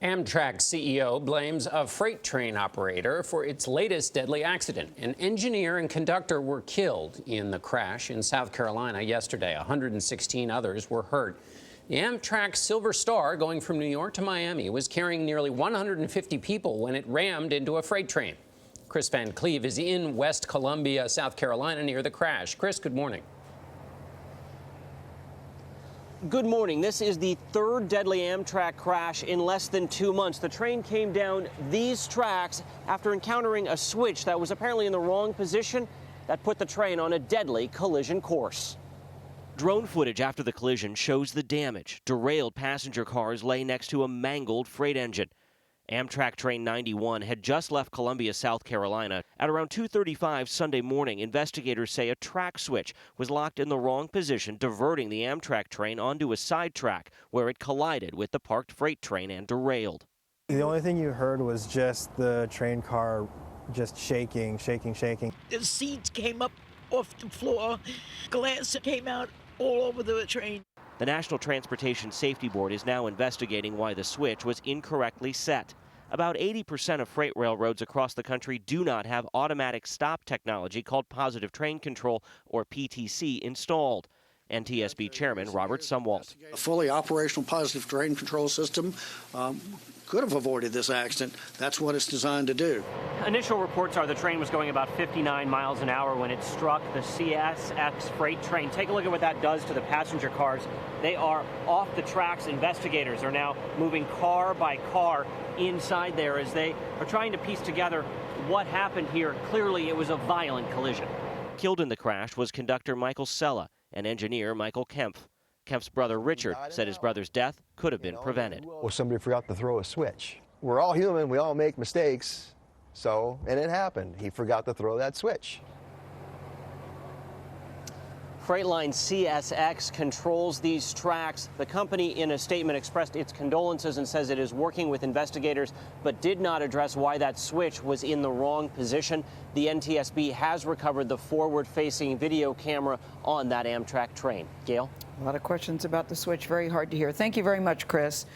Amtrak CEO blames a freight train operator for its latest deadly accident. An engineer and conductor were killed in the crash in South Carolina yesterday. 116 others were hurt. The Amtrak Silver Star, going from New York to Miami, was carrying nearly 150 people when it rammed into a freight train. Kris Van Cleave is in West Columbia, South Carolina, near the crash. Kris, good morning. Good morning. This is the third deadly Amtrak crash in less than 2 months. The train came down these tracks after encountering a switch that was apparently in the wrong position. That put the train on a deadly collision course. Drone footage after the collision shows the damage. Derailed passenger cars lay next to a mangled freight engine. Amtrak Train 91 had just left Columbia, South Carolina. At around 2:35 Sunday morning, investigators say a track switch was locked in the wrong position, diverting the Amtrak train onto a side track where it collided with the parked freight train and derailed. The only thing you heard was just the train car just shaking. The seats came up off the floor, glass came out all over the train. The National Transportation Safety Board is now investigating why the switch was incorrectly set. About 80% of freight railroads across the country do not have automatic stop technology called positive train control, or PTC, installed. NTSB Chairman Robert Sumwalt. A fully operational positive train control system could have avoided this accident. That's what it's designed to do. Initial reports are the train was going about 59 miles an hour when it struck the CSX freight train. Take a look at what that does to the passenger cars. They are off the tracks. Investigators are now moving car by car inside there as they are trying to piece together what happened here. Clearly, it was a violent collision. Killed in the crash was conductor Michael Sella and engineer Michael Kempf. Kempf's brother Richard said his brother's death could have been prevented. Well, somebody forgot to throw a switch. We're all human. We all make mistakes. And it happened. He forgot to throw that switch. Freightline CSX controls these tracks. The company, in a statement, expressed its condolences and says it is working with investigators, but did not address why that switch was in the wrong position. The NTSB has recovered the forward-facing video camera on that Amtrak train. Gayle? A lot of questions about the switch. Very hard to hear. Thank you very much, Kris.